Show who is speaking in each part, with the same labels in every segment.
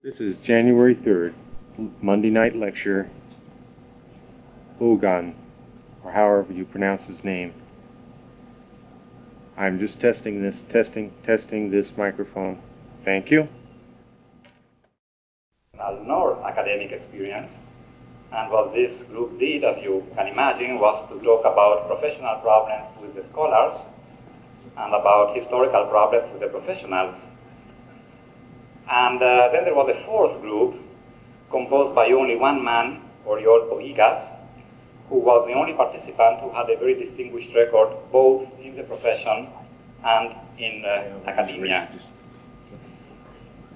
Speaker 1: This is January 3rd, Monday night lecture, Bohigas, or however you pronounce his name. I'm just testing this microphone. Thank you.
Speaker 2: Nor academic experience. And what this group did, as you can imagine, was to talk about professional problems with the scholars and about historical problems with the professionals. And then there was a fourth group composed by only one man, Oriol Bohigas, who was the only participant who had a very distinguished record both in the profession and in academia.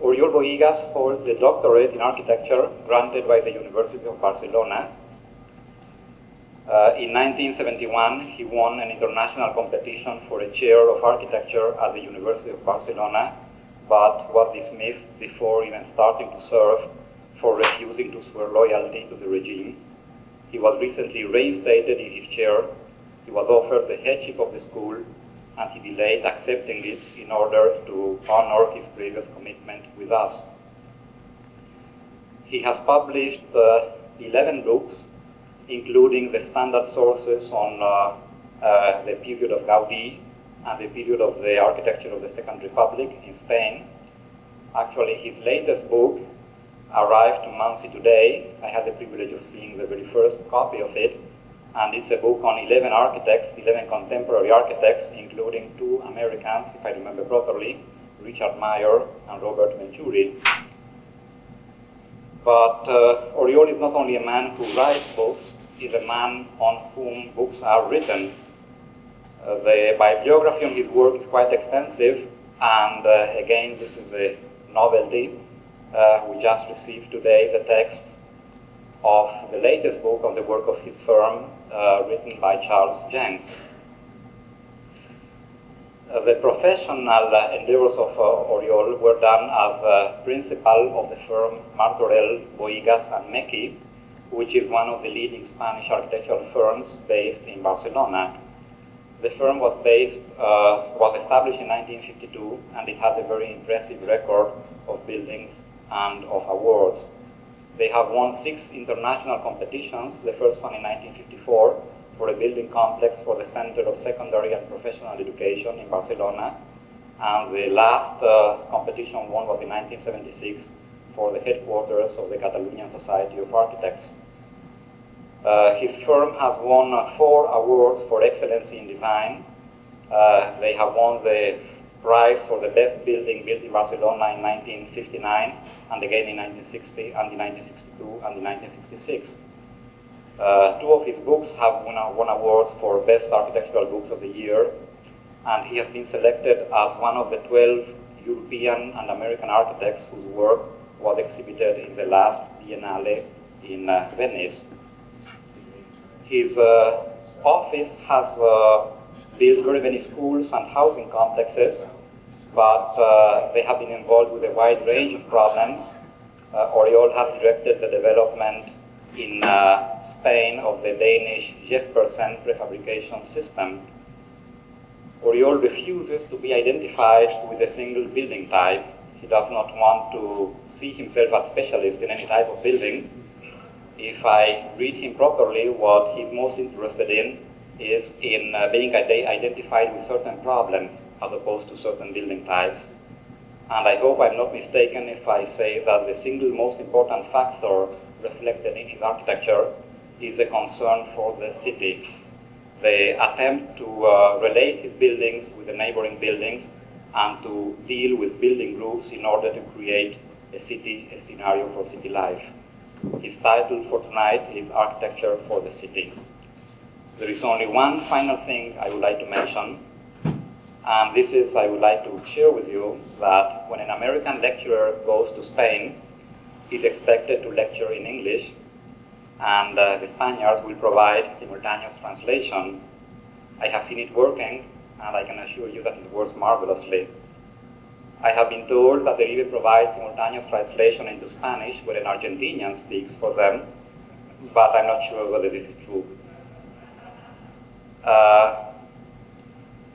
Speaker 2: Oriol Bohigas holds a doctorate in architecture granted by the University of Barcelona. In 1971, he won an international competition for a chair of architecture at the University of Barcelona, but was dismissed before even starting to serve for refusing to swear loyalty to the regime. He was recently reinstated in his chair. He was offered the headship of the school, and he delayed accepting it in order to honor his previous commitment with us. He has published 11 books, including the standard sources on the period of Gaudí and the period of the architecture of the Second Republic in Spain. Actually, his latest book arrived to Muncie today. I had the privilege of seeing the very first copy of it, and it's a book on 11 architects, 11 contemporary architects, including 2 Americans, if I remember properly, Richard Meyer and Robert Venturi. But Oriol is not only a man who writes books, he's a man on whom books are written. The bibliography on his work is quite extensive, and again, this is a novelty. We just received today the text of the latest book on the work of his firm, written by Charles Jenks. The professional endeavors of Oriol were done as principal of the firm Martorell, Bohigas and Meki, which is one of the leading Spanish architectural firms based in Barcelona. The firm was established in 1952, and it has a very impressive record of buildings and of awards. They have won 6 international competitions, the first one in 1954 for a building complex for the Center of Secondary and Professional Education in Barcelona, and the last competition won was in 1976 for the headquarters of the Catalonian Society of Architects. His firm has won 4 awards for excellence in design. They have won the prize for the best building built in Barcelona in 1959, and again in 1960, and in 1962, and in 1966. 2 of his books have won awards for best architectural books of the year, and he has been selected as one of the 12 European and American architects whose work was exhibited in the last Biennale in Venice. His office has built very many schools and housing complexes, but they have been involved with a wide range of problems. Oriol has directed the development in Spain of the Danish Jespersen prefabrication system. Oriol refuses to be identified with a single building type. He does not want to see himself as specialist in any type of building. If I read him properly, what he's most interested in is in being identified with certain problems as opposed to certain building types. And I hope I'm not mistaken if I say that the single most important factor reflected in his architecture is a concern for the city. The attempt to relate his buildings with the neighboring buildings and to deal with building groups in order to create a scenario for city life. His title for tonight is Architecture for the City. There is only one final thing I would like to mention, and this is I would like to share with you that when an American lecturer goes to Spain, he's expected to lecture in English, and the Spaniards will provide simultaneous translation. I have seen it working, and I can assure you that it works marvelously. I have been told that they even provide simultaneous translation into Spanish when an Argentinian speaks for them, but I'm not sure whether this is true.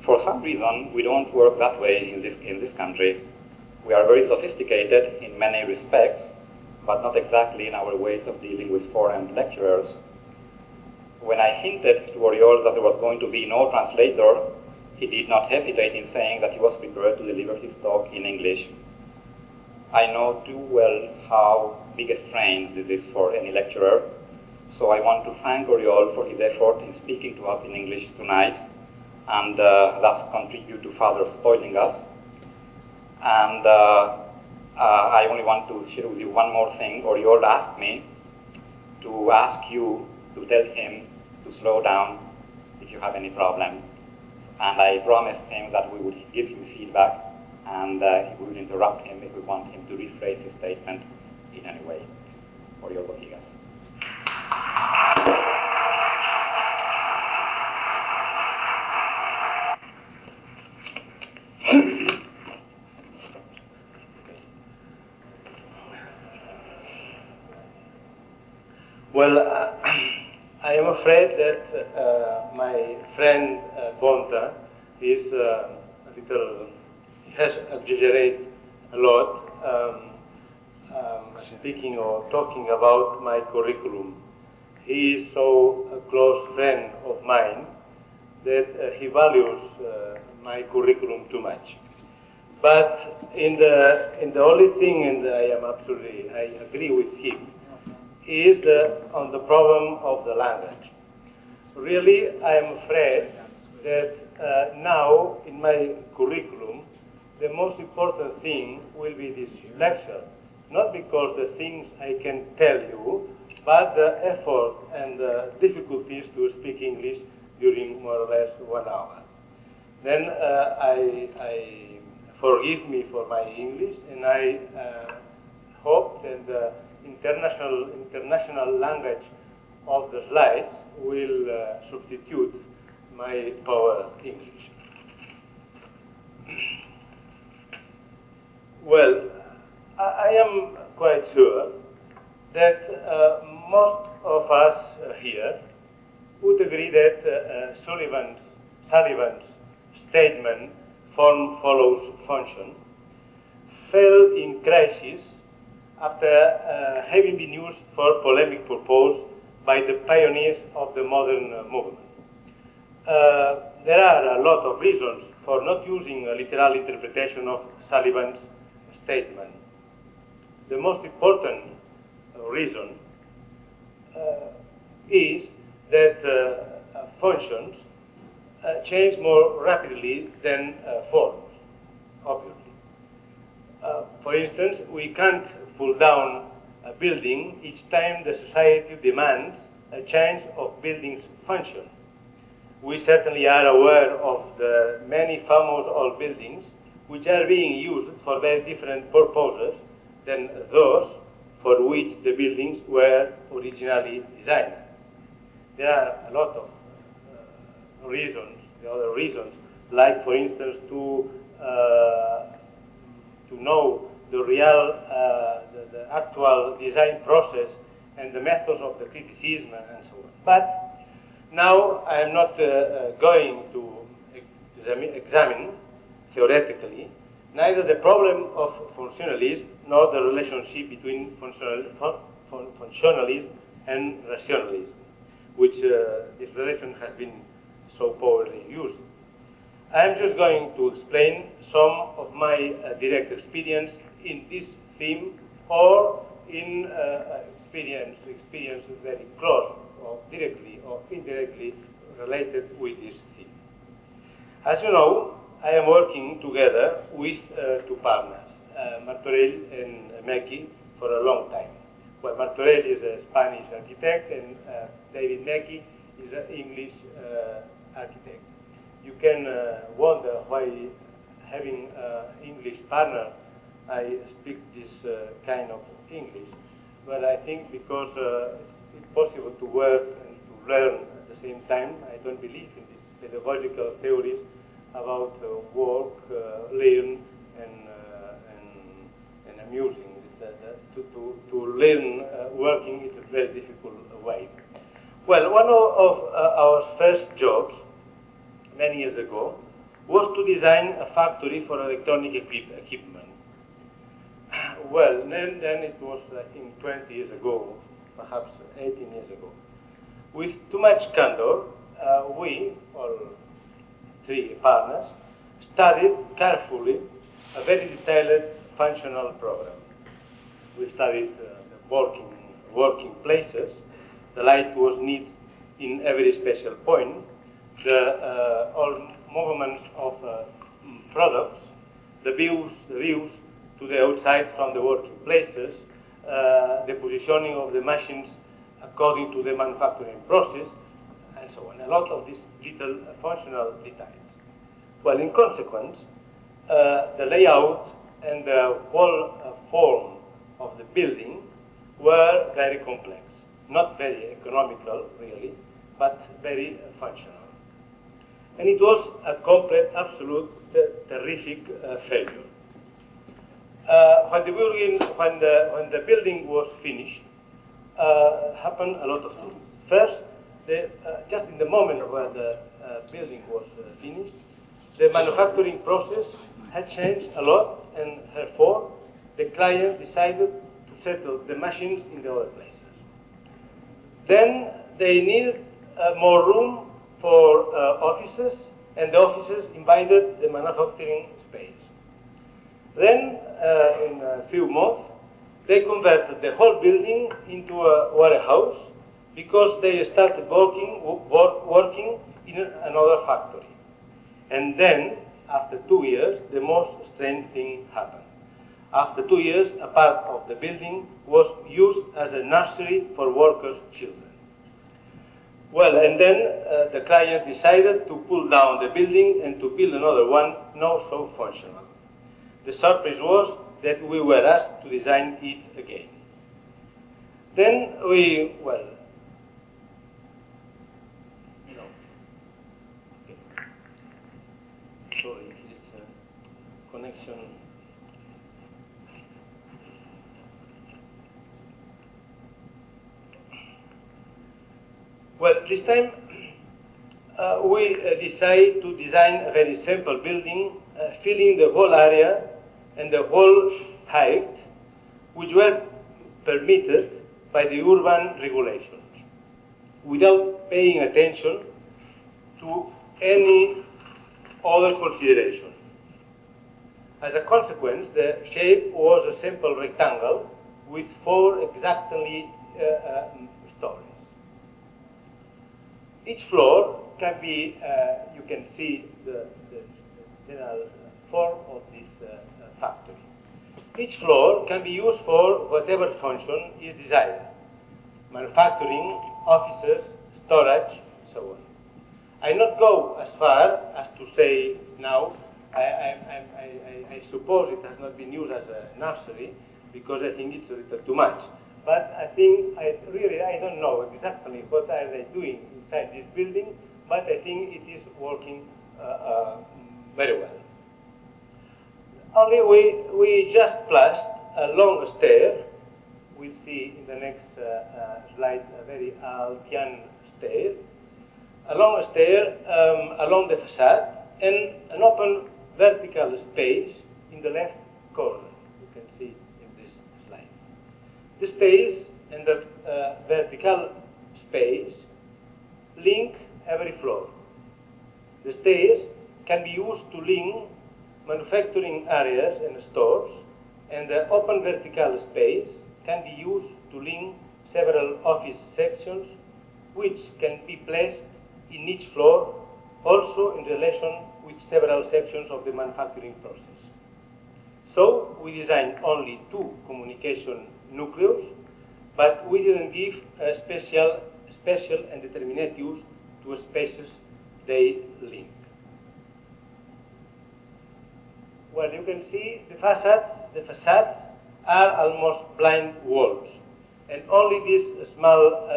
Speaker 2: For some reason, we don't work that way in this country. We are very sophisticated in many respects, but not exactly in our ways of dealing with foreign lecturers. When I hinted to Oriol that there was going to be no translator, he did not hesitate in saying that he was prepared to deliver his talk in English. I know too well how big a strain this is for any lecturer, so I want to thank Oriol for his effort in speaking to us in English tonight, and thus contribute to further spoiling us. And I only want to share with you one more thing. Oriol asked me to ask you to tell him to slow down if you have any problem. And I promised him that we would give him feedback, and we would interrupt him if we want him to rephrase his statement in any way. Oriol Bohigas.
Speaker 3: Well, I am afraid that my friend Bonta is has exaggerated a lot speaking or talking about my curriculum. He is so a close friend of mine that he values my curriculum too much. But in the only thing, and I agree with him, is on the problem of the language. Really, I am afraid that now in my curriculum, the most important thing will be this lecture. Not because the things I can tell you, but the effort and the difficulties to speak English during more or less 1 hour. Then I forgive me for my English, and I hope that the international language of the slides will substitute my poor English. Well, I am quite sure that most of us here would agree that Sullivan's statement, form follows function, fell in crisis after having been used for polemic purpose by the pioneers of the modern movement. There are a lot of reasons for not using a literal interpretation of Sullivan's statement. The most important reason is that functions change more rapidly than forms, obviously. For instance, we can't pull down a building each time the society demands a change of building's function. We certainly are aware of the many famous old buildings which are being used for very different purposes than those for which the buildings were originally designed. There are a lot of reasons, the other reasons, like for instance to know the real, the actual design process and the methods of the criticism and so on. But now I am not going to examine theoretically neither the problem of functionalism nor the relationship between functionalism and rationalism, which this relation has been so poorly used. I am just going to explain some of my direct experience in this theme, or in experience very close, or directly or indirectly related with this theme. As you know, I am working together with two partners, Martorell and Mecchi, for a long time. Well, Martorell is a Spanish architect, and David Mecchi is an English architect. You can wonder why, having an English partner, I speak this kind of English. But I think because it's possible to work and to learn at the same time. I don't believe in these pedagogical theories about work, learn, and amusing. To learn working is a very difficult way. Well, one of our first jobs, many years ago, was to design a factory for electronic equipment. Well, then it was, I think, 20 years ago, perhaps 18 years ago. With too much candor, we, all three partners, studied carefully a very detailed functional program. We studied the working places. The light was neat in every special point. All movements of products, the views to the outside from the working places, the positioning of the machines according to the manufacturing process, and so on. A lot of these little functional details. Well, in consequence, the layout and the whole form of the building were very complex. Not very economical, really, but very functional. And it was a complete, absolute, terrific failure. When the building was finished, happened a lot of things. First, just in the moment where the building was finished, the manufacturing process had changed a lot, and therefore the client decided to settle the machines in the other places. Then they needed more room for offices, and the offices invited the manufacturing space. Then, in a few months, they converted the whole building into a warehouse because they started working in another factory. And then, after 2 years, the most strange thing happened. After 2 years, a part of the building was used as a nursery for workers' children. Well, and then the client decided to pull down the building and to build another one not so functional. The surprise was that we were asked to design it again. Then we, well, sorry, this connection. Well, this time we decided to design a very simple building, filling the whole area and the whole height, which were permitted by the urban regulations, without paying attention to any other consideration. As a consequence, the shape was a simple rectangle with 4 exactly stories. Each floor can be, you can see the general form of this factory. Each floor can be used for whatever function is desired. Manufacturing, offices, storage, so on. I not go as far as to say now, I suppose it has not been used as a nursery because I think it's a little too much. But I think, I don't know exactly what are they doing inside this building, but I think it is working very well. Only we just placed a long stair. We'll see in the next slide a very Altian stair. A long stair along the facade and an open vertical space in the left corner. You can see in this slide. The space and the vertical space link every floor. The stairs can be used to link manufacturing areas and stores, and the open vertical space can be used to link several office sections, which can be placed in each floor, also in relation with several sections of the manufacturing process. So we designed only 2 communication nucleus, but we didn't give a special and determinate use to spaces they link. Well, you can see the facades are almost blind walls, and only these small,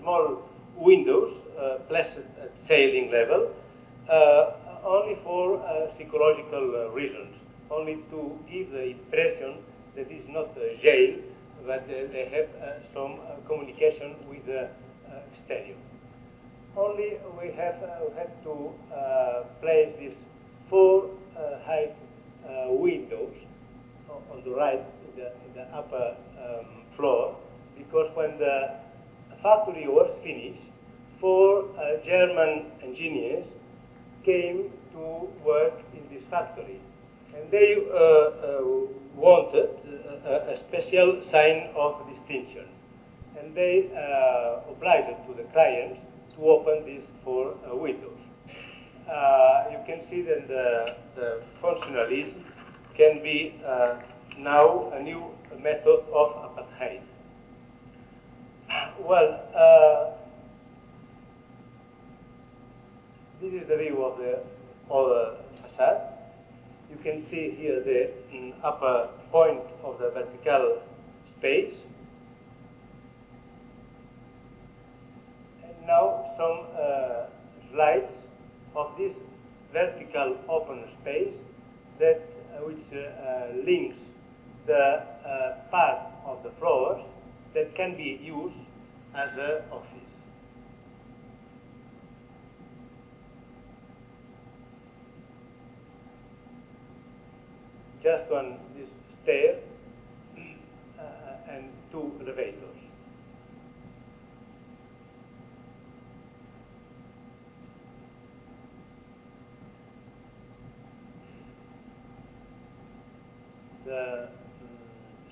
Speaker 3: small windows placed at ceiling level, only for psychological reasons, only to give the impression that it's not a jail, but they have some communication with the exterior. Only we have had to place these 4 high windows on the right, in the upper floor, because when the factory was finished, 4 German engineers came to work in this factory. And they wanted a special sign of distinction. And they obliged to the clients to open these 4 windows. You can see that the functionalism can be now a new method of apartheid. Well, this is the view of the other facade. You can see here the upper point of the vertical space. And now some slides of this vertical open space that which links the part of the floors that can be used as an office. Just on this stair and 2 elevators. The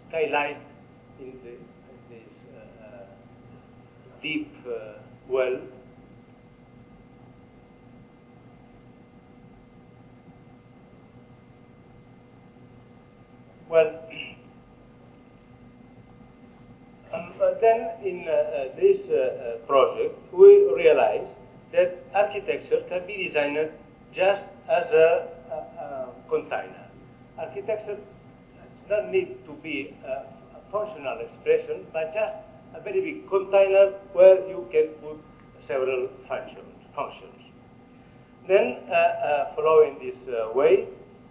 Speaker 3: skylight in this deep well. Well, then in this project, we realized that architecture can be designed just as a container. Architecture does not need to be a functional expression, but just a very big container where you can put several functions. Then, following this way,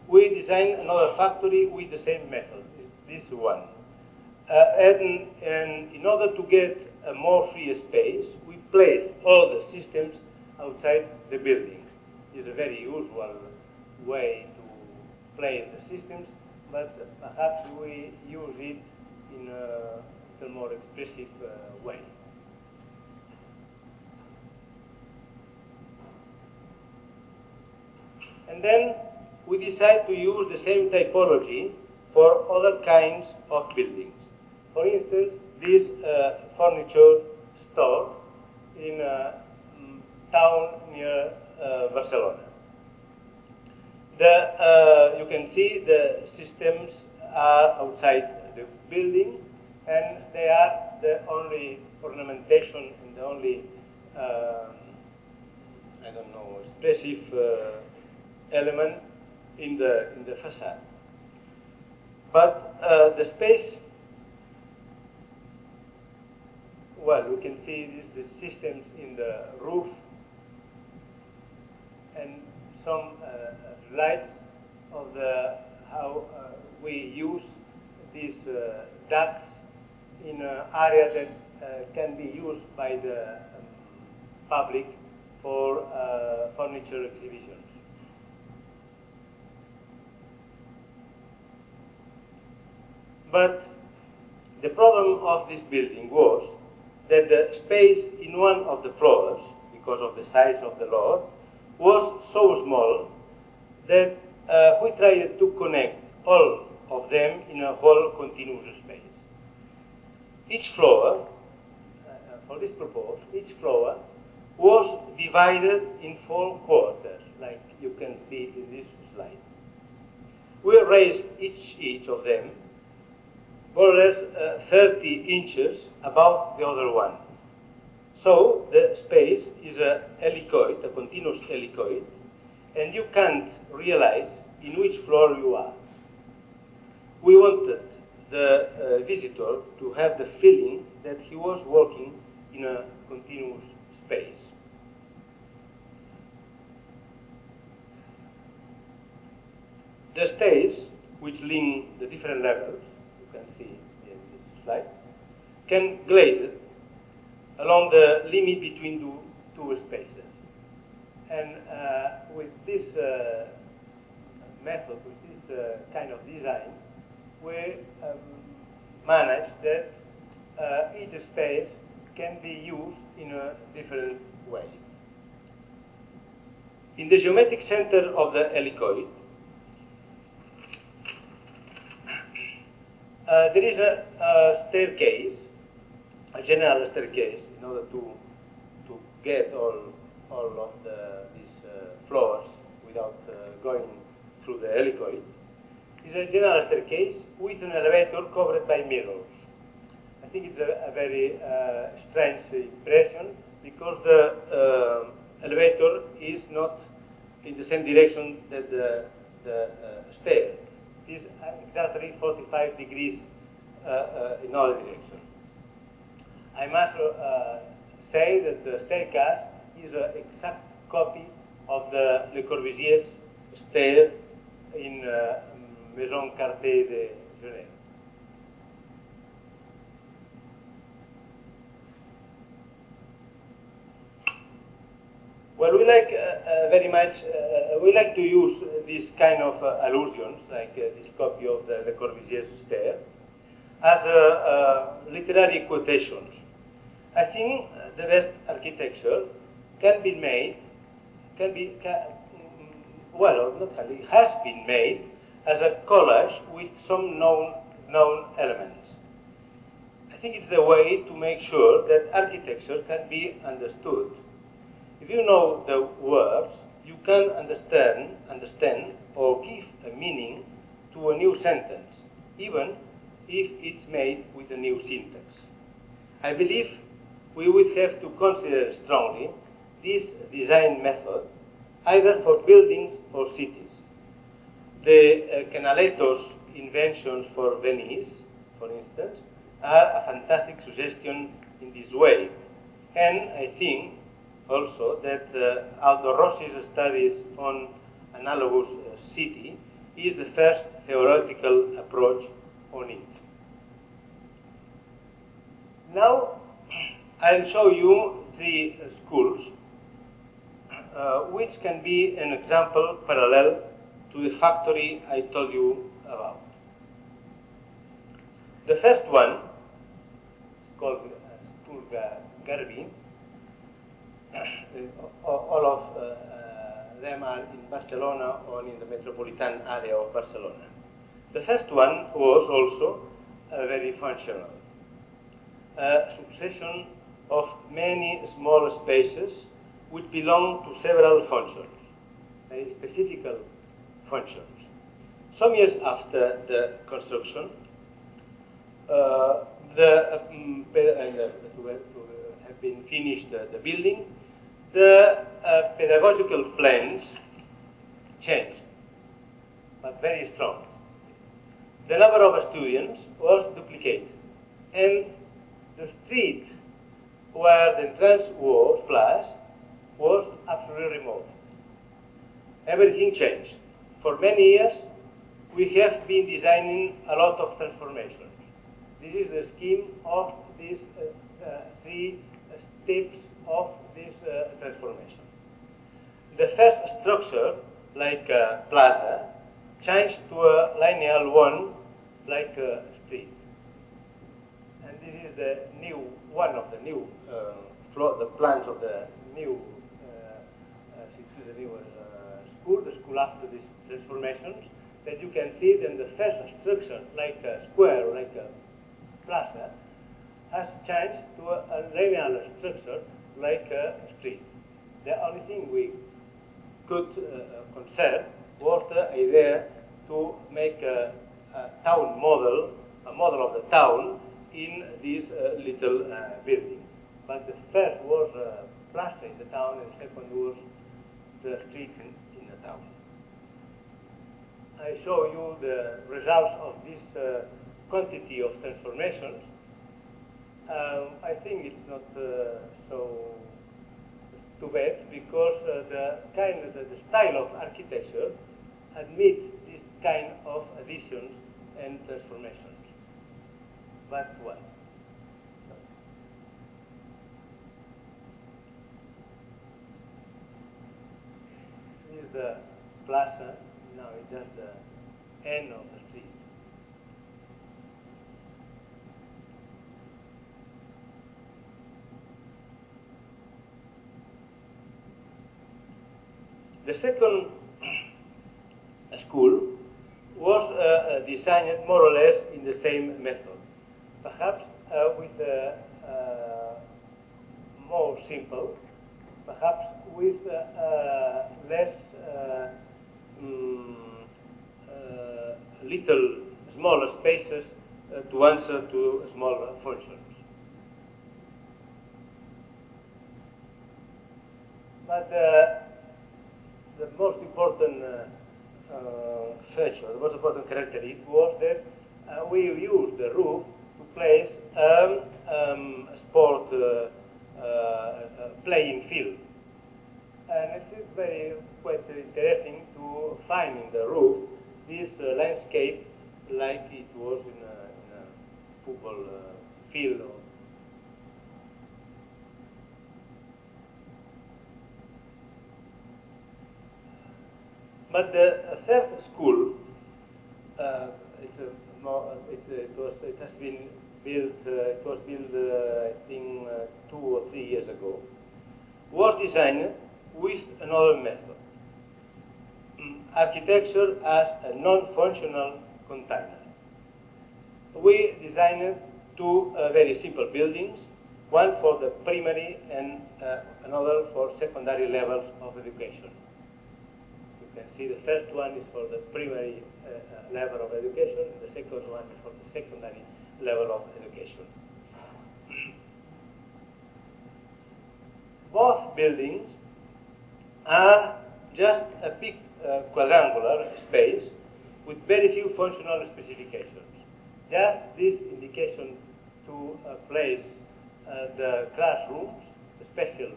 Speaker 3: we designed another factory with the same method, this one. And in order to get a more free space, we placed all the systems outside the building. It's a very usual way to place the systems, but perhaps we use it in a more expressive way. And then we decide to use the same typology for other kinds of buildings. For instance, this furniture store in a town near Barcelona. You can see the systems are outside the building, and they are the only ornamentation and the only, I don't know, expressive element in the facade. But the space, well, we can see the systems in the roof and some slides of how we use these ducts in an area that can be used by the public for furniture exhibitions. But the problem of this building was that the space in one of the floors, because of the size of the lot, was so small that we tried to connect all of them in a whole continuous space. Each floor, for this purpose, each floor was divided in 4 quarters, like you can see in this slide. We raised each of them more or less 30 inches above the other one. So the space is a helicoid, a continuous helicoid, and you can't realize in which floor you are. We wanted the visitor to have the feeling that he was walking in a continuous space. The stairs, which link the different levels, you can see in this slide, can glide along the limit between two spaces. And with this method, with this kind of design, we manage that each space can be used in a different way. In the geometric center of the helicoid, there is a staircase, a general staircase, in order to get all of these floors without going through the helicoid. It's a general staircase with an elevator covered by mirrors. I think it's a very strange impression because the elevator is not in the same direction that the stair. It is exactly 45 degrees in other direction. I must say that the staircase is an exact copy of the Le Corbusier's stair in Maison Cartier de Genève. Well, we like very much, we like to use this kind of allusions, like this copy of the Le Corbusier's stair, as literary quotations. I think the best architecture can be made, well, not can be, has been made as a collage with some known elements. I think it's the way to make sure that architecture can be understood. If you know the words, you can understand or give a meaning to a new sentence, even if it's made with a new syntax. I believe we would have to consider strongly this design method, either for buildings or cities. The Canaletto's inventions for Venice, for instance, are a fantastic suggestion in this way. And I think also that Aldo Rossi's studies on analogous city is the first theoretical approach on it. Now, I'll show you three schools which can be an example parallel to the factory I told you about. The first one, called School Garbi, all of them are in Barcelona or in the metropolitan area of Barcelona. The first one was also very functional. A succession of many small spaces which belong to several functions, specific functions. Some years after the construction, to have been finished the building, the pedagogical plans changed, but very strong. The number of students was duplicated, and the street where the entrance was flashed was absolutely remote. Everything changed. For many years, we have been designing a lot of transformations. This is the scheme of these three steps of this transformation. The first structure, like a plaza, changed to a linear one, like a street. And this is the new, one of the new the plans of the new school, the school after these transformations, that you can see then the first structure, like a square, like a plaza, has changed to a linear structure, like a street. The only thing we could conserve was the idea to make a town model, a model of the town in this little building. But the first was plaza in the town, and the second was the street in the town. I show you the results of this quantity of transformations. I think it's not so too bad, because the style of architecture admits this kind of additions and transformations. But what? This is the plaza. Now it's just the end of the street. The second school was designed more or less in the same method, perhaps with more simple, perhaps with less little smaller spaces to answer to smaller functions. But the most important feature, the most important characteristic was that we used the roof to place sport playing field. And it is quite interesting to find in the roof this landscape like it was in a football field. But the third school, it has been built. It was built, I think, 2 or 3 years ago. Was designed with another method: architecture as a non-functional container. We designed two very simple buildings, one for the primary and another for secondary levels of education. You can see the first one is for the primary level of education, and the second one is for the secondary level of education. Both buildings are just a big quadrangular space with very few functional specifications. Just this indication to place the classrooms, the special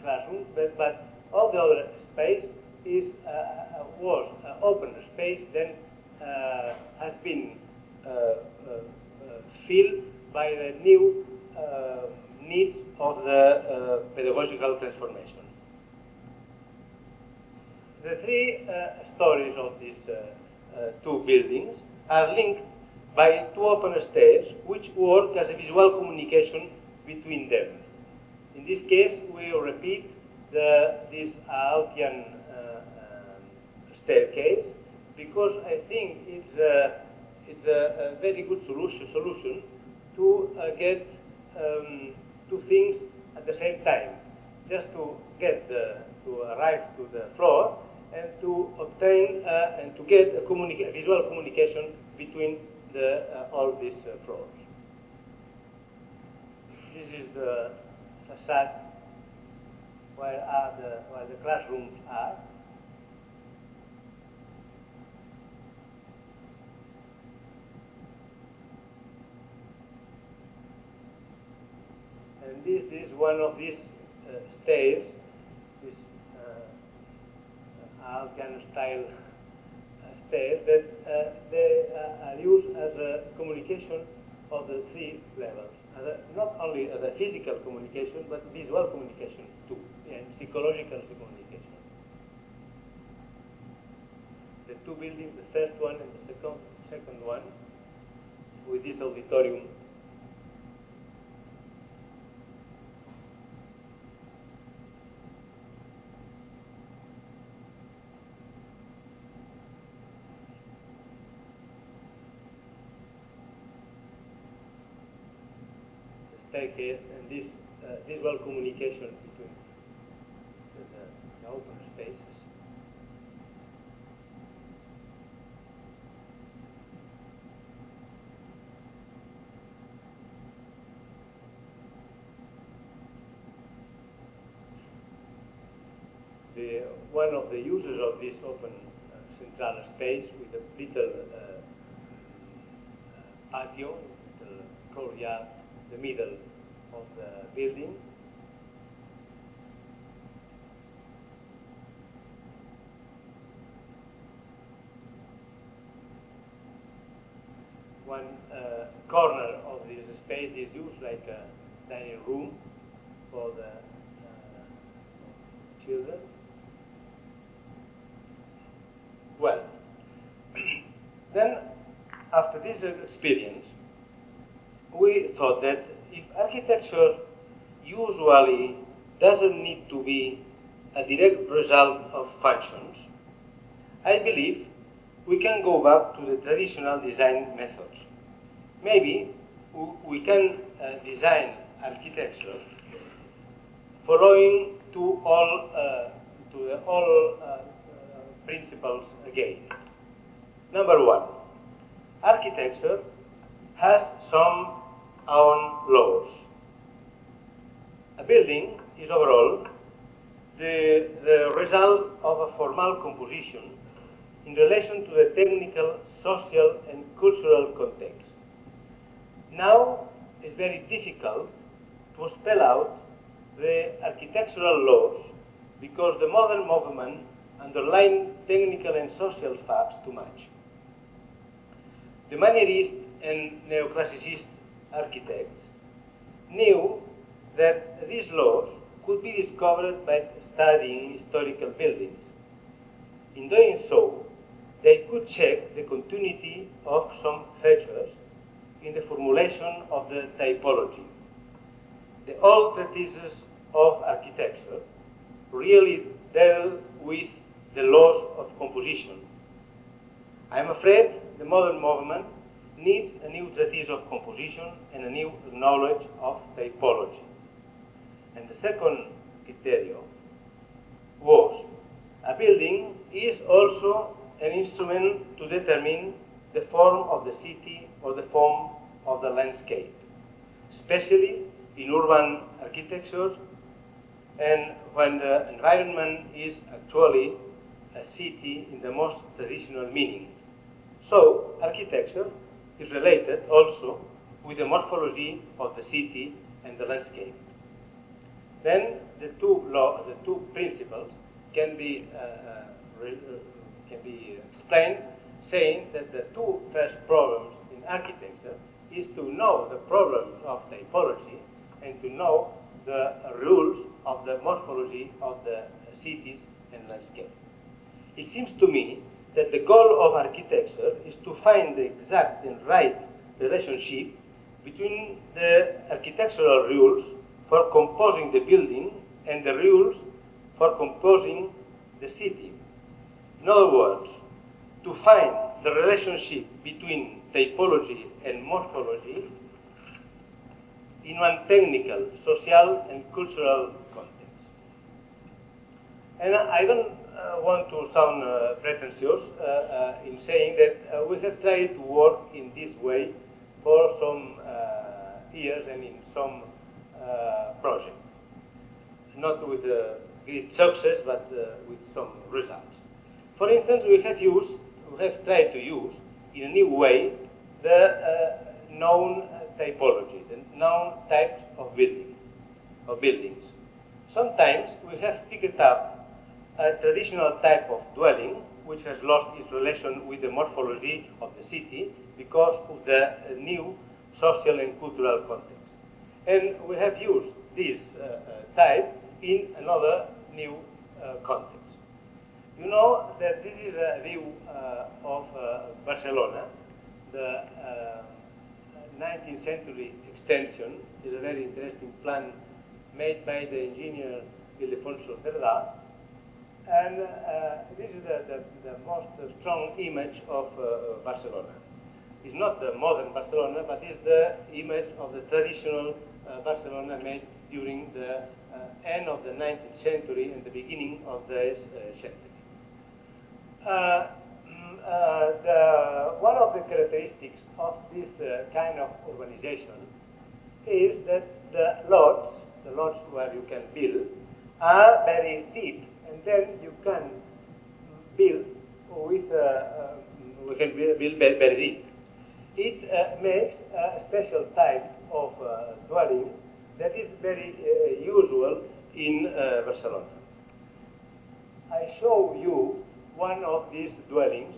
Speaker 3: classrooms, but all the other space was open space, then has been filled by the new needs of the pedagogical transformation. The three stories of these two buildings are linked by two open stairs which work as a visual communication between them. In this case, we repeat this Altian staircase because I think it's a very good solution to get two things at the same time, just to get to arrive to the floor and to obtain and to get a visual communication between all these floors. This is the facade where the classrooms are. And this is one of these stairs, this Altian style stairs that they are used as a communication of the three levels. Not only as a physical communication, but visual communication too, and psychological communication. The two buildings, the first one and the second one, with this auditorium. Staircase and this visual communication between the open spaces. One of the uses of this open central space with a little patio, little courtyard, the middle of the building. One corner of this space is used like a dining room for the children. Well, then after this experience, we thought that if architecture usually doesn't need to be a direct result of functions, I believe we can go back to the traditional design methods. Maybe we can design architecture following all principles again. Number one, architecture has some own laws. A building is overall the result of a formal composition in relation to the technical, social, and cultural context. Now, it's very difficult to spell out the architectural laws because the modern movement underlines technical and social facts too much. The Manierist and Neoclassicist architects knew that these laws could be discovered by studying historical buildings. In doing so, they could check the continuity of some features in the formulation of the typology. The old treatises of architecture really dealt with the laws of composition. I am afraid the modern movement needs a new treatise of composition and a new knowledge of typology. And the second criterion was a building is also an instrument to determine the form of the city or the form of the landscape, especially in urban architecture and when the environment is actually a city in the most traditional meaning. So, architecture is related also with the morphology of the city and the landscape. Then the two principles can be explained saying that the two first problems in architecture is to know the problems of typology and to know the rules of the morphology of the cities and landscape. It seems to me that the goal of architecture is to find the exact and right relationship between the architectural rules for composing the building and the rules for composing the city. In other words, to find the relationship between typology and morphology in one technical, social, and cultural context. And I don't want to sound pretentious in saying that we have tried to work in this way for some years and in some projects. Not with great success, but with some results. For instance, we have tried to use in a new way the known typology, the known types of buildings. Sometimes we have picked up a traditional type of dwelling which has lost its relation with the morphology of the city because of the new social and cultural context. And we have used this type in another new context. You know that this is a view of Barcelona. The 19th century extension is a very interesting plan made by the engineer Ildefonso Cerdà. And this is the most strong image of Barcelona. It's not the modern Barcelona, but it's the image of the traditional Barcelona made during the end of the 19th century and the beginning of this century. One of the characteristics of this kind of urbanization is that the lots where you can build are very deep, and then you can build with very deep. It makes a special type of dwelling that is very usual in Barcelona. I show you one of these dwellings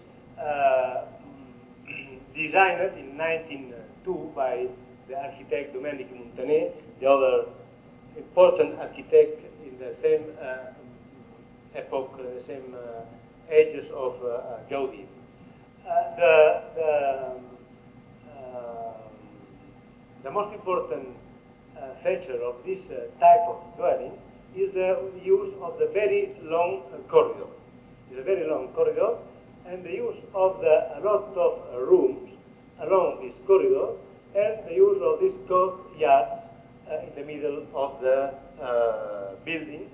Speaker 3: designed in 1902 by the architect Domenico Montaner, the other important architect in the same epoch, the same ages of Gaudi. The most important feature of this type of dwelling is the use of the very long corridor. It's a very long corridor, and the use of a lot of rooms along this corridor, and the use of these courtyards in the middle of the building.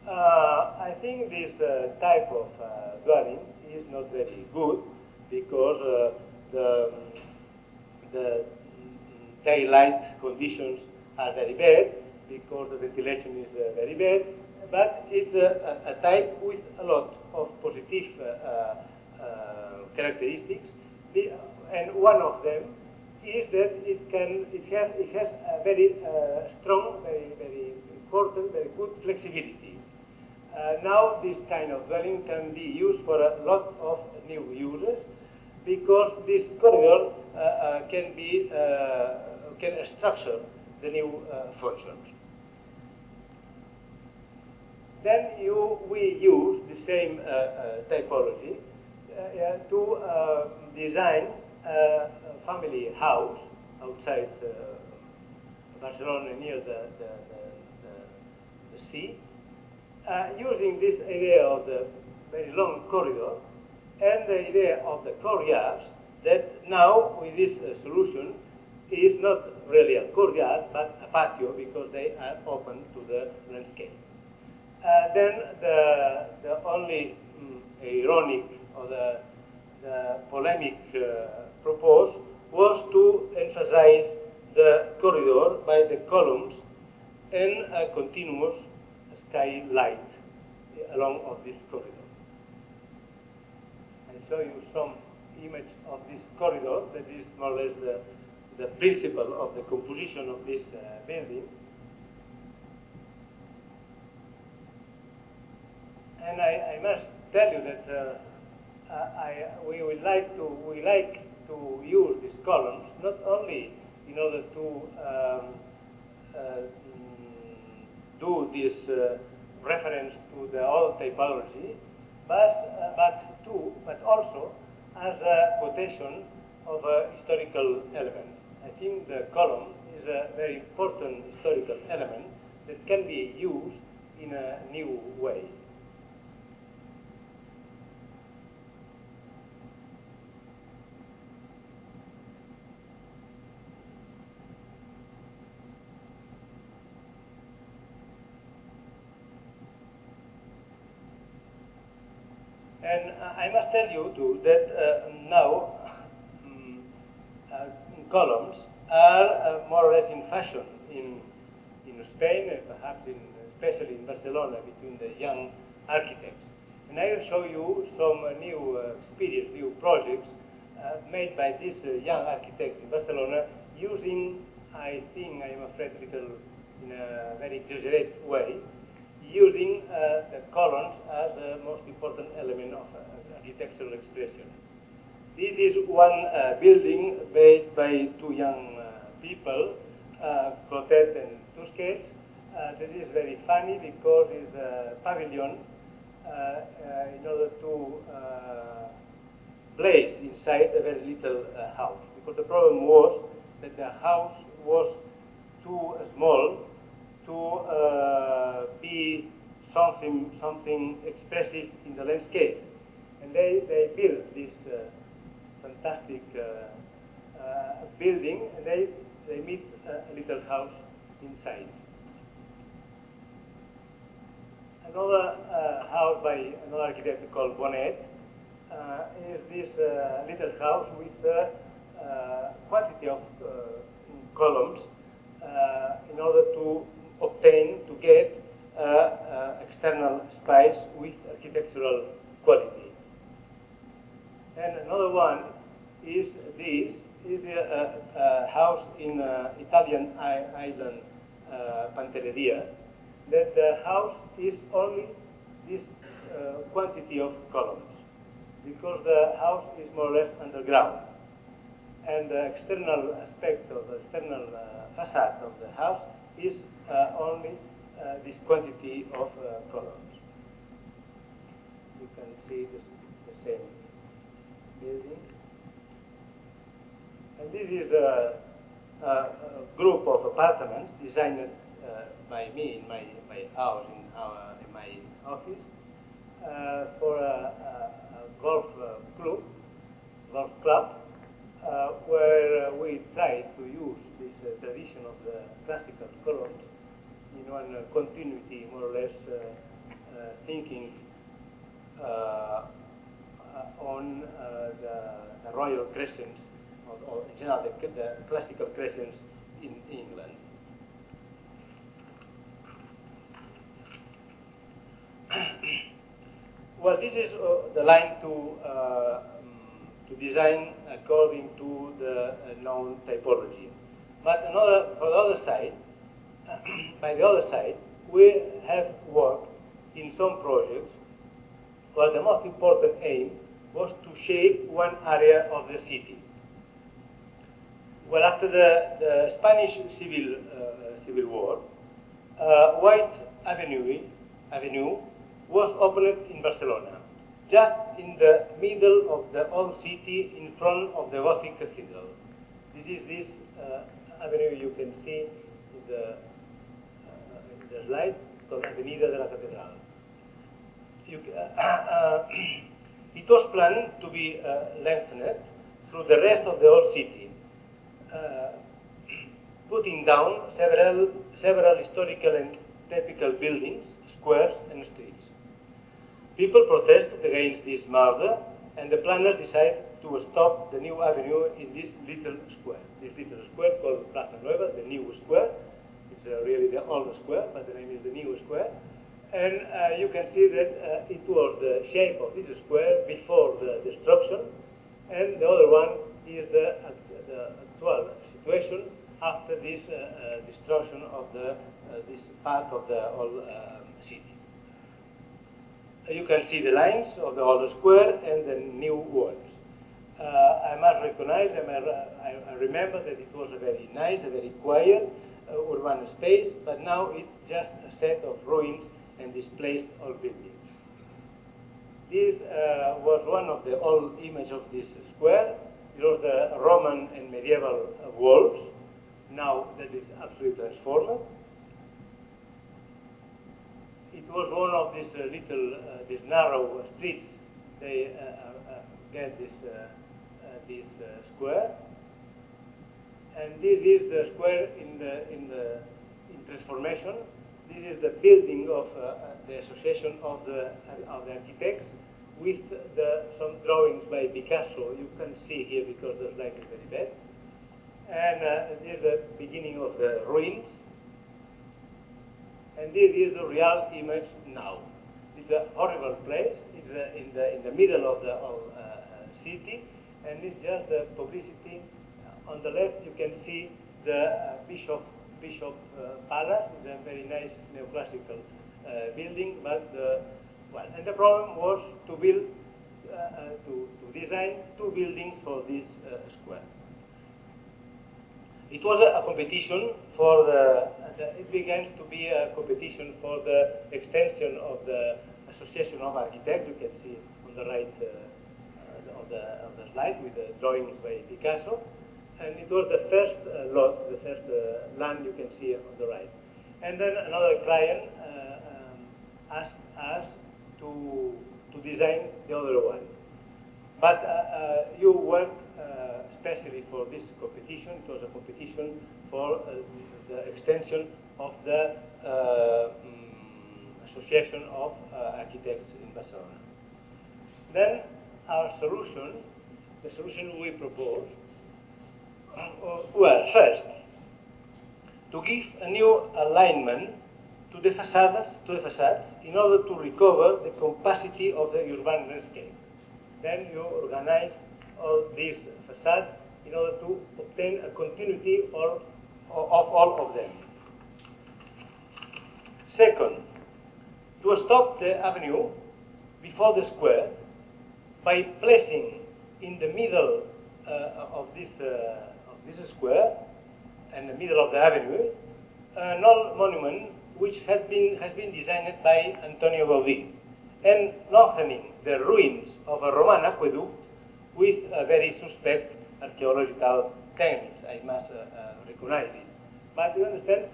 Speaker 3: I think this type of dwelling is not very good because the daylight conditions are very bad, because the ventilation is very bad, but it's a type with a lot of positive characteristics, and one of them is that it has a very strong, very important, very good flexibility. Now this kind of dwelling can be used for a lot of new uses, because this corridor can structure the new functions. Then we use the same typology to design a family house outside Barcelona, near the sea, using this idea of the very long corridor and the idea of the courtyards, that now with this solution is not really a courtyard but a patio, because they are open to the landscape. Then the only ironic or the polemic proposed was to emphasize the corridor by the columns and a continuous skylight along of this corridor. I show you some image of this corridor. That is more or less the principle of the composition of this building. And I must tell you that we like to use these columns not only in order to do this reference to the old typology, but also as a quotation of a historical element. I think the column is a very important historical element that can be used in a new way. And I must tell you too that now columns are more or less in fashion in Spain, and perhaps especially in Barcelona, between the young architects. And I will show you some new experience, new projects made by these young architects in Barcelona, using, I think, I am afraid, in a very exaggerated way, using the columns as the most important element of architectural expression. This is one building made by two young people, Clotet and Tusquets. This is very funny because it's a pavilion in order to place inside a very little house. Because the problem was that the house was too small to be something expressive in the landscape. And they built this fantastic building, and they made a little house inside. Another house by another architect called Bonnet is this little house with a quantity of columns in order to get external space with architectural quality. And another one is this. Is a house in Italian island Pantelleria. That the house is only this quantity of columns, because the house is more or less underground, and the external aspect of the external facade of the house is only this quantity of columns. You can see the same building. And this is a group of apartments designed by me in my house, in my office, for a golf club, where we try to use this tradition of the classical colors in one continuity, more or less, thinking on the royal crescents, or in general the classical crescents in England. Well, this is the line to design according to the known typology. But for the other side, by the other side, we have worked in some projects where the most important aim was to shape one area of the city. Well, after the Spanish Civil War, White Avenue was opened in Barcelona, just in the middle of the old city in front of the Gothic Cathedral. This is this avenue you can see in the slide, called Avenida de la Catedral. It was planned to be lengthened through the rest of the old city, putting down several historical and typical buildings, squares, and streets. People protested against this murder, and the planners decided to stop the new avenue in this little square. This little square called Plaza Nueva, the new square. It's really the old square, but the name is the new square. And you can see that it was the shape of this square before the destruction, and the other one is the actual situation after this destruction of this part of the old city. You can see the lines of the old square and the new walls. I must recognize, I remember that it was a very nice, a very quiet urban space, but now it's just a set of ruins and displaced old buildings. This was one of the old images of this square. It was the Roman and medieval walls. Now that is absolutely transformed. It was one of these these narrow streets. They get this square, and this is the square in transformation. This is the building of the Association of the Architects with some drawings by Picasso. You can see here because the slide is very bad. And this is the beginning of the ruins. And this is the real image now. It's a horrible place. It's in the middle of the city, and it's just the publicity. On the left, you can see the Bishop Palace. It's a very nice neoclassical building, but and the problem was to build, to design two buildings for this square. It was a competition for it began to be a competition for the extension of the Association of Architects. You can see on the right of the slide with the drawings by Picasso. And it was the first lot, the first land you can see on the right. And then another client asked us to design the other one. But you worked especially for this competition. It was a competition for the extension of the Association of Architects in Barcelona. Then our solution, the solution we proposed, well, first, to give a new alignment to the facades in order to recover the capacity of the urban landscape. Then you organize all these facades in order to obtain a continuity of all of them. Second, to stop the avenue before the square by placing in the middle of this square, in the middle of the avenue, an old monument which has been designed by Antonio Gaudí, and lengthening the ruins of a Roman aqueduct with a very suspect archaeological techniques. I must recognize it. But you understand,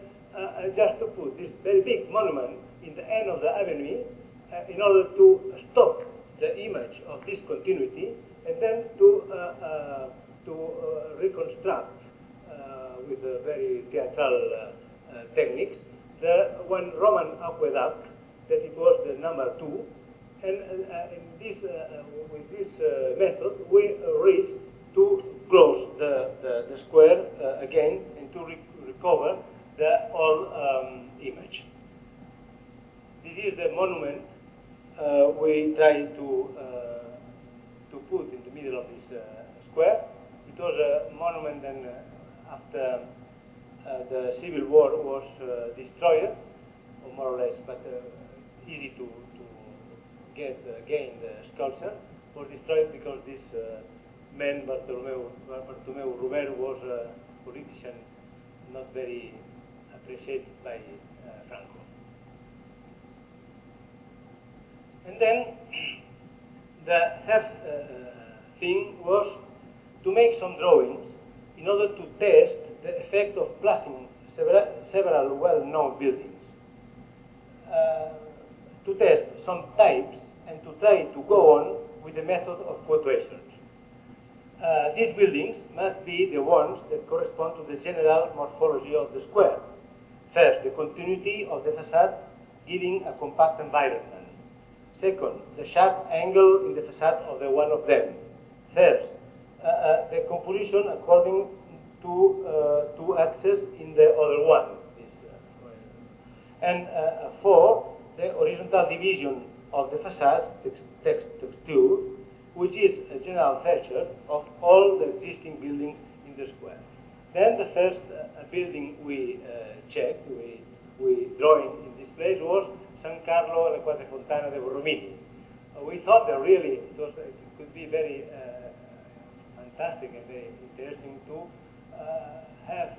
Speaker 3: just to put this very big monument in the end of the avenue in order to stop the image of discontinuity and then to reconstruct with very theatral techniques the one Roman aqueduct that it was the number 2, and with this method we reached to close the square again and to recover the old image. This is the monument we tried to put in the middle of this square. It was a monument, and after the Civil War was destroyed, or more or less, but easy to get again the sculpture, was destroyed because this man, Bartolomeu Ruber, was a politician not very appreciated by Franco. And then the third thing was to make some drawings in order to test the effect of plastering several well-known buildings, to test some types and to try to go on with the method of quotations. These buildings must be the ones that correspond to the general morphology of the square. First, the continuity of the facade giving a compact environment. Second, the sharp angle in the facade of the one of them. Third, the composition according to two axes in the other one. And fourth, the horizontal division of the facade texture, which is a general feature of all the existing buildings in the square. Then the first building we checked, we drawing in this place was San Carlo alla Quattro Fontane de Borromini. We thought that really it could be very fantastic and very interesting to have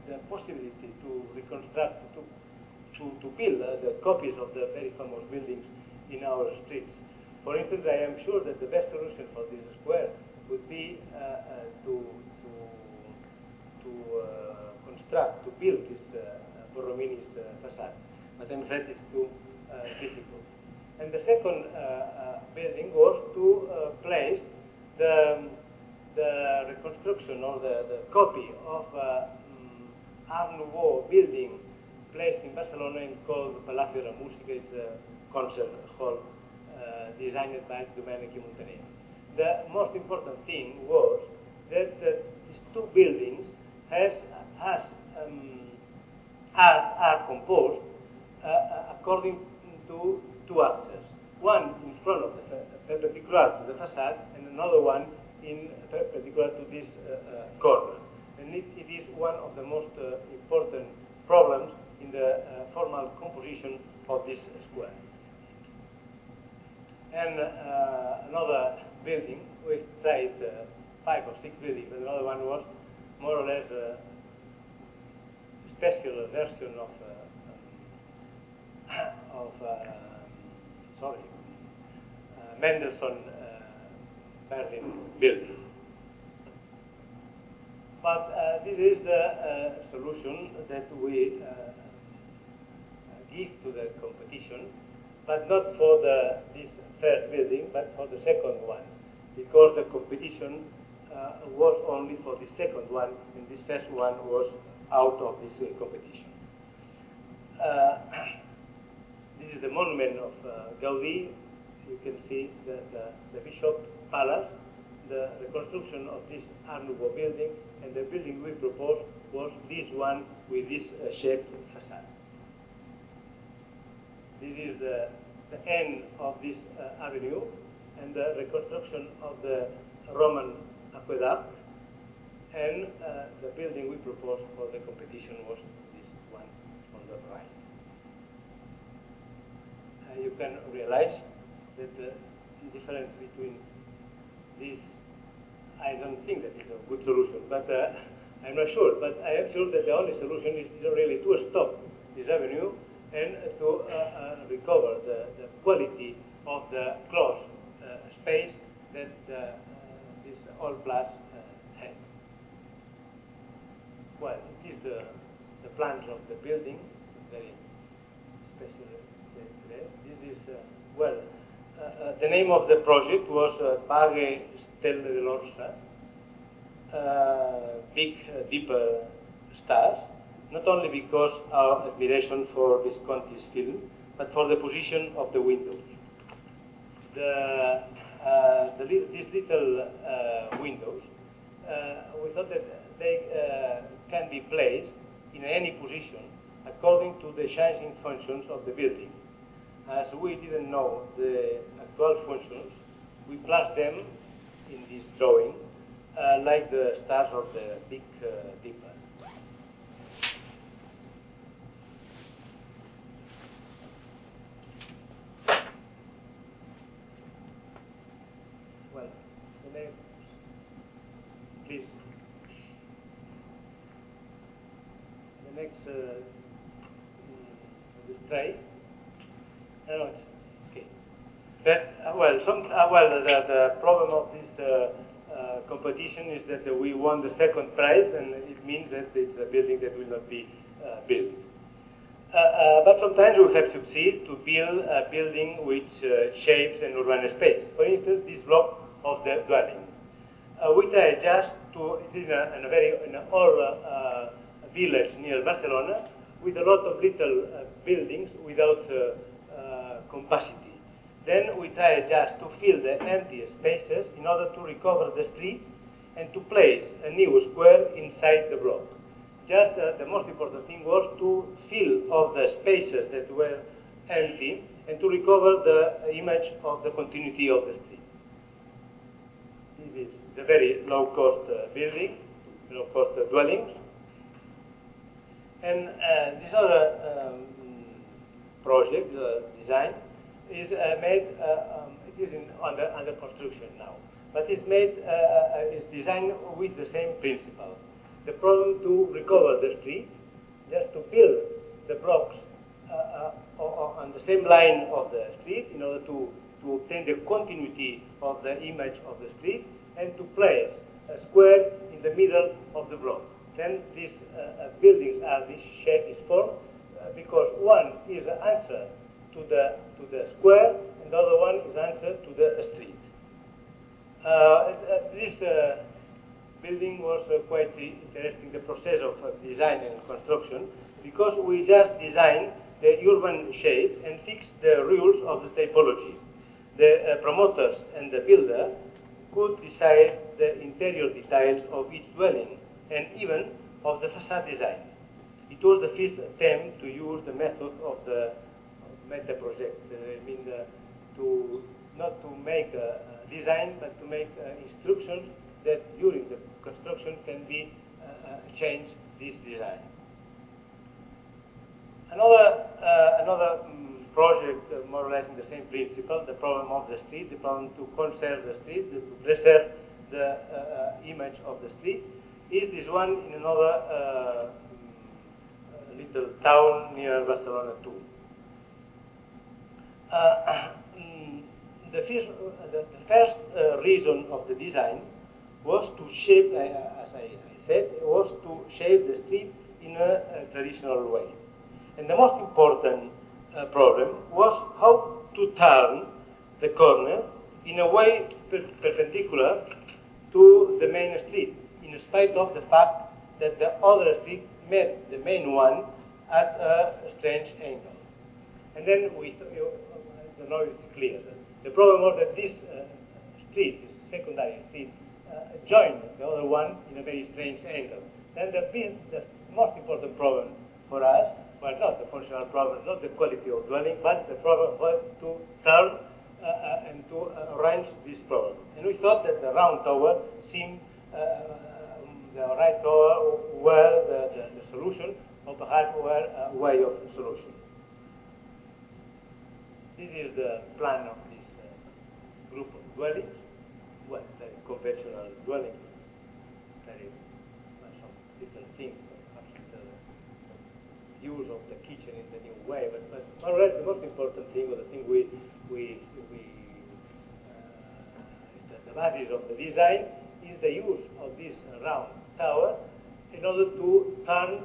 Speaker 3: the possibility to reconstruct, to build the copies of the very famous buildings in our streets. For instance, I am sure that the best solution for this square would be to construct, to build this Borromini's facade. But I'm afraid it's too difficult. And the second building was to place the reconstruction or the copy of Art Nouveau building placed in Barcelona and called Palacio de la Música. It's a concert hall designed by Domenico Montanelli. The most important thing was that these two buildings are composed according to two axes. One in front of the perpendicular to the facade, and another one in perpendicular to this corner. And it is one of the most important problems in the formal composition of this square. And another building, we tried 5 or 6 buildings, but another one was more or less a special version of Mendelssohn Berlin building. But this is the solution that we give to the competition, but not for this first building, but for the second one, because the competition was only for the second one, and this first one was out of this competition. This is the monument of Gaudí. You can see the Bishop Palace, the reconstruction of this Art Nouveau building, and the building we proposed was this one with this shaped facade. This is the end of this avenue, and the reconstruction of the Roman aqueduct, and the building we proposed for the competition was this one on the right. You can realize that the difference between these, I don't think that is a good solution, but I'm not sure. But I am sure that the only solution is really to stop this avenue and to recover the quality of the closed space that this old place had. Well, it is the the plans of the building, very special place. This is, the name of the project was Paghe Stelle dell'Orsa, big, deeper stars, not only because our admiration for Visconti's film, but for the position of the windows. These little windows, we thought that they can be placed in any position according to the changing functions of the building. As we didn't know the actual functions, we placed them in this drawing like the stars of the big dipper. Well, the next, please. The next tray. No, okay. But the problem of this competition is that we won the second prize, and it means that it's a building that will not be built. But sometimes we have succeeded to build a building which shapes an urban space. For instance, this block of the dwelling. We try just to, it is in an old village near Barcelona with a lot of little buildings without capacity. Then we try just to fill the empty spaces in order to recover the street and to place a new square inside the block. Just the most important thing was to fill all the spaces that were empty and to recover the image of the continuity of the street. This is the very low-cost building, low-cost dwellings. And this other project, design, is made, it is under construction now, but it's made, is designed with the same principle. The problem to recover the street, just to build the blocks on the same line of the street in order to obtain the continuity of the image of the street and to place a square in the middle of the block. Then these buildings are this shape, this form, because one is an answer to the square, and the other one is answer to the street. This building was quite interesting, the process of design and construction, because we just designed the urban shape and fixed the rules of the typology. The promoters and the builder could decide the interior details of each dwelling and even of the facade design. It was the first attempt to use the method of the meta project. I mean, not to make a design, but to make instructions that during the construction can be changed this design. Another project, more or less in the same principle, the problem of the street, the problem to conserve the street, to preserve the image of the street, is this one in another little town near Barcelona too. The first reason of the design was to shape, as I said, was to shape the street in a traditional way. And the most important problem was how to turn the corner in a way perpendicular to the main street, in spite of the fact that the other street met the main one at a strange angle. And then I don't know if it's clear. The problem was that this street, this secondary street, joined the other one in a very strange angle. Then the most important problem for us was not the functional problem, not the quality of dwelling, but the problem was to turn and to arrange this problem. And we thought that the round tower seemed the right tower were the solution, or perhaps were a way of solution. This is the plan of this group of dwellings. Well, very conventional dwellings, very some little things, perhaps the use of the kitchen in the new way. But more or less, the most important thing, or the thing the basis of the design is the use of this round tower in order to turn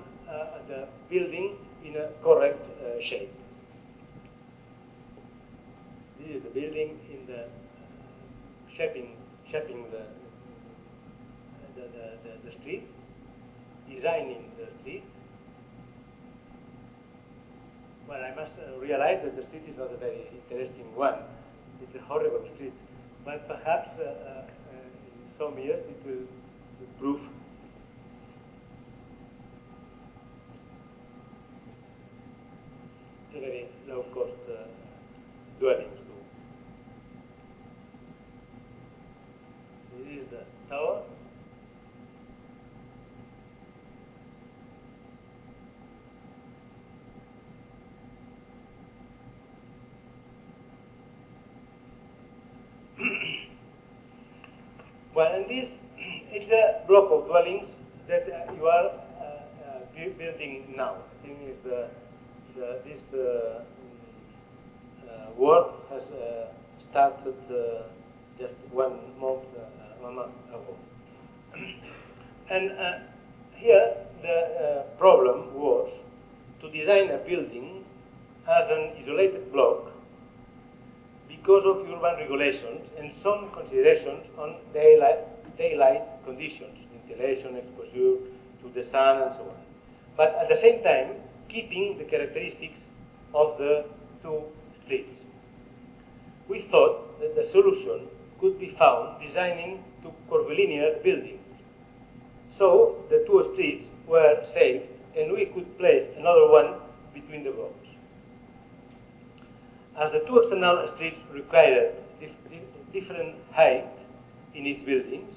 Speaker 3: the building in a correct shape. This is the building in the shaping the street, designing the street. Well, I must realize that the street is not a very interesting one. It's a horrible street. But perhaps in some years it will prove. It's a very low-cost dwellings too. This is the tower. Well, and this is a block of dwellings that you are building now. I think is this work has started just 1 month ago. And here the problem was to design a building as an isolated block because of urban regulations and some considerations on daylight conditions, ventilation, exposure to the sun, and so on. But at the same time, keeping the characteristics of the two streets. We thought that the solution could be found designing two curvilinear buildings. So the two streets were saved, and we could place another one between the blocks. As the two external streets required different height in its buildings,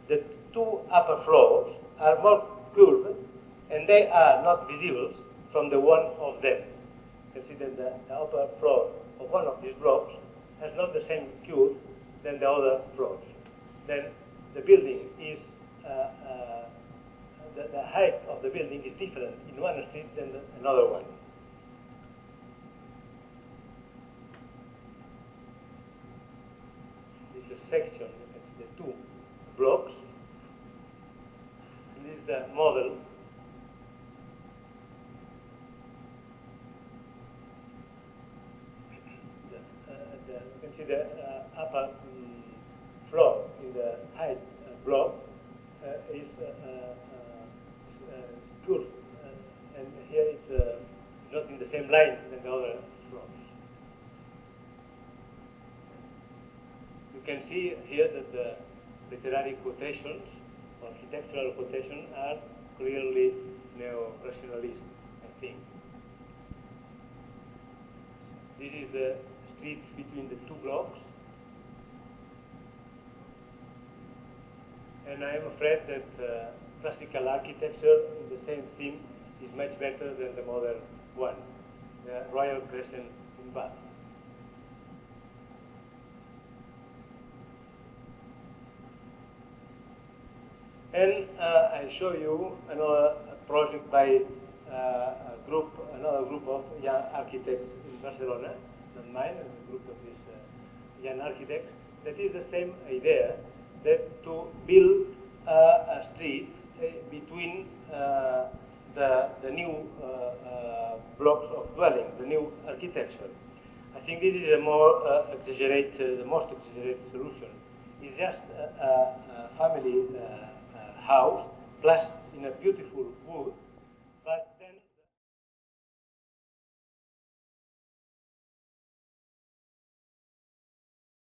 Speaker 3: the two upper floors are more curved and they are not visible from the one of them. Consider the upper floor of one of these blocks has not the same curve than the other floors. Then the building is, the height of the building is different in one street than another one. Section, the two blocks. And this is the model. You can see the upper floor in the height block is curved, and here it's not in the same line than the other floors. You can see here that the literary quotations, architectural quotations, are clearly neo-rationalist, I think. This is the street between the two blocks. And I am afraid that classical architecture in the same theme is much better than the modern one, the Royal Crescent in Bath. And I'll show you another project by another group of young architects in Barcelona, not mine, a group of these young architects. That is the same idea, that to build a street between the new blocks of dwelling, the new architecture. I think this is a more exaggerated, the most exaggerated solution. It's just a family house placed in a beautiful wood